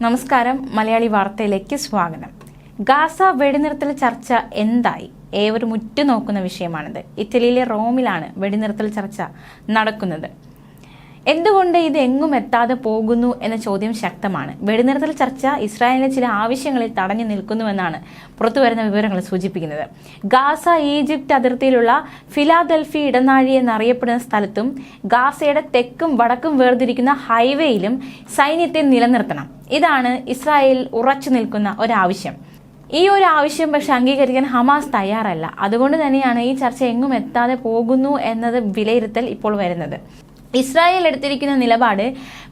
നമസ്കാരം, മലയാളി വാർത്തയിലേക്ക് സ്വാഗതം. ഗാസ വെടിനിർത്തൽ ചർച്ച എന്തായി? ഏവരും ഉറ്റുനോക്കുന്ന വിഷയമാണിത്. ഇറ്റലിയിലെ റോമിലാണ് വെടിനിർത്തൽ ചർച്ച നടക്കുന്നത്. എന്തുകൊണ്ട് ഇത് എങ്ങും എത്താതെ പോകുന്നു എന്ന ചോദ്യം ശക്തമാണ്. വെടിനിർത്തൽ ചർച്ച ഇസ്രായേലിന്റെ ചില ആവശ്യങ്ങളിൽ തടഞ്ഞു നിൽക്കുന്നുവെന്നാണ് പുറത്തുവരുന്ന വിവരങ്ങൾ സൂചിപ്പിക്കുന്നത്. ഗാസ ഈജിപ്ത് അതിർത്തിയിലുള്ള ഫിലാദൽഫി ഇടനാഴി എന്നറിയപ്പെടുന്ന സ്ഥലത്തും ഗാസയുടെ തെക്കും വടക്കും വേർതിരിക്കുന്ന ഹൈവേയിലും സൈന്യത്തെ നിലനിർത്തണം. ഇതാണ് ഇസ്രായേൽ ഉറച്ചു നിൽക്കുന്ന ഒരാവശ്യം. ഈ ഒരു ആവശ്യം പക്ഷെ അംഗീകരിക്കാൻ ഹമാസ് തയ്യാറല്ല. അതുകൊണ്ട് തന്നെയാണ് ഈ ചർച്ച എങ്ങും എത്താതെ പോകുന്നു എന്നത് വിലയിരുത്തൽ ഇപ്പോൾ വരുന്നത്. ഇസ്രായേൽ എടുത്തിരിക്കുന്ന നിലപാട്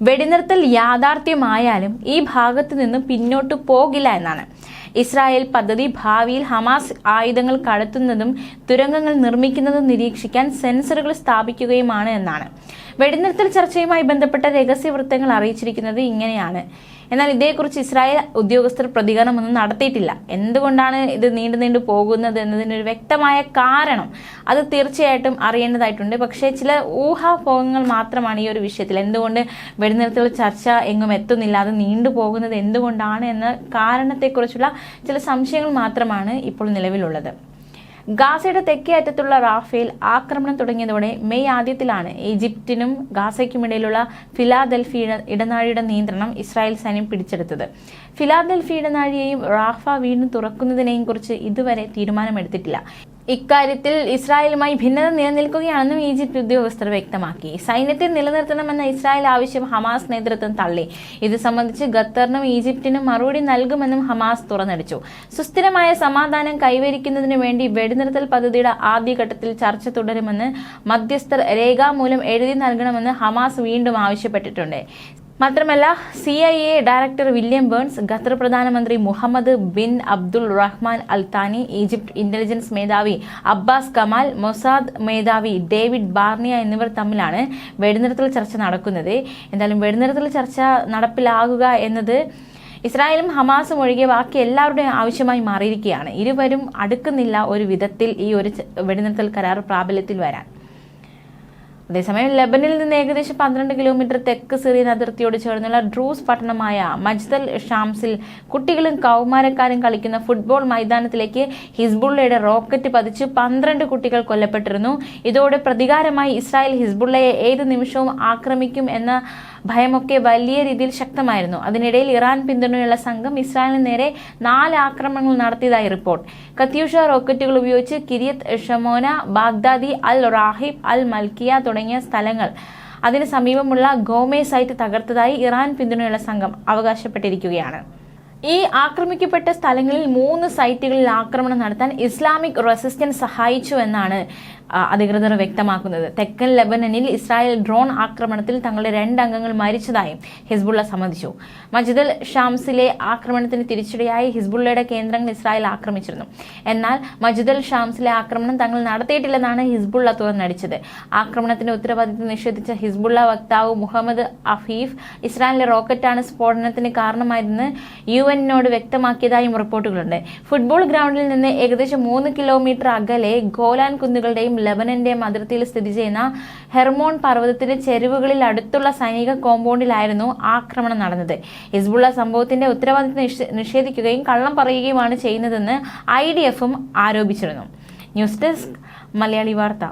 വെടിനിർത്തൽ യാഥാർത്ഥ്യമായാലും ഈ ഭാഗത്ത് നിന്ന് പിന്നോട്ട് പോകില്ല എന്നാണ്. ഇസ്രായേൽ പദ്ധതി ഭാവിയിൽ ഹമാസ് ആയുധങ്ങൾ കടത്തുന്നതും തുരങ്കങ്ങൾ നിർമ്മിക്കുന്നതും നിരീക്ഷിക്കാൻ സെൻസറുകൾ സ്ഥാപിക്കുകയുമാണ് എന്നാണ്. വെടിനിർത്തൽ ചർച്ചയുമായി ബന്ധപ്പെട്ട രഹസ്യ വൃത്തങ്ങൾ അറിയിച്ചിരിക്കുന്നത് ഇങ്ങനെയാണ്. എന്നാൽ ഇതേക്കുറിച്ച് ഇസ്രായേൽ ഉദ്യോഗസ്ഥർ പ്രതികരണമൊന്നും നടത്തിയിട്ടില്ല. എന്തുകൊണ്ടാണ് ഇത് നീണ്ടു പോകുന്നത് എന്നതിനൊരു വ്യക്തമായ കാരണം അത് തീർച്ചയായിട്ടും അറിയേണ്ടതായിട്ടുണ്ട്. പക്ഷേ ചില ഊഹാപോഹങ്ങൾ മാത്രമാണ് ഈ ഒരു വിഷയത്തിൽ. എന്തുകൊണ്ട് വെടിനിർത്തൽ ചർച്ച എങ്ങും എത്തുന്നില്ല, അത് നീണ്ടുപോകുന്നത് എന്തുകൊണ്ടാണ് എന്ന കാരണത്തെക്കുറിച്ചുള്ള ചില സംശയങ്ങൾ മാത്രമാണ് ഇപ്പോൾ നിലവിലുള്ളത്. ഗാസയുടെ തെക്കേ അറ്റത്തുള്ള റാഫേൽ ആക്രമണം തുടങ്ങിയതോടെ മെയ് ആദ്യത്തിലാണ് ഈജിപ്തിനും ഗാസയ്ക്കുമിടയിലുള്ള ഫിലാദൽഫി ഇടനാഴിയുടെ നിയന്ത്രണം ഇസ്രായേൽ സൈന്യം പിടിച്ചെടുത്തത്. ഫിലാദൽഫി ഇടനാഴിയെയും റാഫ വീണ്ടും തുറക്കുന്നതിനെയും കുറിച്ച് ഇതുവരെ തീരുമാനമെടുത്തിട്ടില്ല. ഇക്കാര്യത്തിൽ ഇസ്രായേലുമായി ഭിന്നത നിലനിൽക്കുകയാണെന്നും ഈജിപ്ത് ഉദ്യോഗസ്ഥർ വ്യക്തമാക്കി. സൈന്യത്തെ നിലനിർത്തണമെന്ന ഇസ്രായേൽ ആവശ്യം ഹമാസ് നേതൃത്വം തള്ളി. ഇത് സംബന്ധിച്ച് ഖത്തറിനും ഈജിപ്തിനും മറുപടി നൽകുമെന്നും ഹമാസ് തുറന്നടിച്ചു. സുസ്ഥിരമായ സമാധാനം കൈവരിക്കുന്നതിനു വേണ്ടി വെടിനിർത്തൽ പദ്ധതിയുടെ ആദ്യഘട്ടത്തിൽ ചർച്ച തുടരുമെന്ന് മധ്യസ്ഥർ രേഖാമൂലം എഴുതി നൽകണമെന്ന് ഹമാസ് വീണ്ടും ആവശ്യപ്പെട്ടിട്ടുണ്ട്. മാത്രമല്ല, CIA director William burns, Qatar പ്രധാനമന്ത്രി മുഹമ്മദ് ബിൻ അബ്ദുൾ റഹ്മാൻ അൽ താനി, ഈജിപ്ത് ഇന്റലിജൻസ് മേധാവി അബ്ബാസ് കമാൽ, മൊസാദ് മേധാവി ഡേവിഡ് ബാർണിയ എന്നിവർ തമ്മിലാണ് വെടിനിർത്തൽ ചർച്ച നടക്കുന്നത്. എന്തായാലും വെടിനിർത്തൽ ചർച്ച നടപ്പിലാകുക എന്നത് ഇസ്രായേലും ഹമാസും ഒഴികെ ബാക്കി എല്ലാവരുടെയും ആവശ്യമായി മാറിയിരിക്കുകയാണ്. ഇരുവരും അടുക്കുന്നില്ല ഒരു വിധത്തിൽ ഈ ഒരു വെടിനിർത്തൽ കരാർ പ്രാബല്യത്തിൽ വരാൻ. അതേസമയം ലെബനിൽ നിന്ന് ഏകദേശം 12 കിലോമീറ്റർ തെക്ക് സിറിയൻ അതിർത്തിയോട് ചേർന്നുള്ള ഡ്രൂസ് പട്ടണമായ മജ്ദൽ ഷാംസിൽ കുട്ടികളും കൗമാരക്കാരും കളിക്കുന്ന ഫുട്ബോൾ മൈതാനത്തിലേക്ക് ഹിസ്ബുള്ളയുടെ റോക്കറ്റ് പതിച്ച് 12 കുട്ടികൾ കൊല്ലപ്പെട്ടിരുന്നു. ഇതോടെ പ്രതികാരമായി ഇസ്രായേൽ ഹിസ്ബുള്ളയെ ഏത് നിമിഷവും ആക്രമിക്കും എന്ന ഭയമൊക്കെ വലിയ രീതിയിൽ ശക്തമായിരുന്നു. അതിനിടയിൽ ഇറാൻ പിന്തുണയുള്ള സംഘം ഇസ്രായേലിന് നേരെ 4 ആക്രമണങ്ങൾ നടത്തിയതായി റിപ്പോർട്ട്. കത്യൂഷ റോക്കറ്റുകൾ ഉപയോഗിച്ച് കിരിയത്ത് ഷമോന, ബാഗ്ദാദി, അൽ റാഹിബ്, അൽ മൽക്കിയ തുടങ്ങിയ സ്ഥലങ്ങൾ അതിന് സമീപമുള്ള ഗോമേ സൈറ്റ് തകർത്തതായി ഇറാൻ പിന്തുണയുള്ള സംഘം അവകാശപ്പെട്ടിരിക്കുകയാണ്. ഈ ആക്രമിക്കപ്പെട്ട സ്ഥലങ്ങളിൽ 3 സൈറ്റുകളിൽ ആക്രമണം നടത്താൻ ഇസ്ലാമിക് റെസിസ്റ്റൻസ് സഹായിച്ചു എന്നാണ് അധികൃതർ വ്യക്തമാക്കുന്നത്. തെക്കൻ ലെബനനിൽ ഇസ്രായേൽ ഡ്രോൺ ആക്രമണത്തിൽ തങ്ങളുടെ 2 അംഗങ്ങൾ മരിച്ചതായും ഹിസ്ബുള്ള സമ്മതിച്ചു. മജ്ദൽ ഷാംസിലെ ആക്രമണത്തിന് തിരിച്ചടിയായി ഹിസ്ബുള്ളയുടെ കേന്ദ്രങ്ങൾ ഇസ്രായേൽ ആക്രമിച്ചിരുന്നു. എന്നാൽ മജ്ദൽ ഷാംസിലെ ആക്രമണം തങ്ങൾ നടത്തിയിട്ടില്ലെന്നാണ് ഹിസ്ബുള്ള തുറന്നടിച്ചത്. ആക്രമണത്തിന്റെ ഉത്തരവാദിത്വം നിഷേധിച്ച ഹിസ്ബുള്ള വക്താവ് മുഹമ്മദ് അഫീഫ് ഇസ്രായേലിലെ റോക്കറ്റാണ് സ്ഫോടനത്തിന് കാരണമായതെന്ന് UN-നോട് വ്യക്തമാക്കിയതായും റിപ്പോർട്ടുകളുണ്ട്. ഫുട്ബോൾ ഗ്രൗണ്ടിൽ നിന്ന് ഏകദേശം 3 കിലോമീറ്റർ അകലെ ഗോലാൻ കുന്നുകളുടെയും ലെബനന്റെയും അതിർത്തിയിൽ സ്ഥിതി ചെയ്യുന്ന ഹെർമോൺ പർവ്വതത്തിന്റെ ചെരുവുകളിൽ അടുത്തുള്ള സൈനിക കോമ്പൗണ്ടിലായിരുന്നു ആക്രമണം നടന്നത്. ഹിസ്ബുള്ള സംഭവത്തിന്റെ ഉത്തരവാദിത്വം നിഷേധിക്കുകയും കള്ളം പറയുകയുമാണ് ചെയ്യുന്നതെന്ന് IDF-ഉം ആരോപിച്ചിരുന്നു. ന്യൂസ് ഡെസ്ക്, മലയാളി വാർത്ത.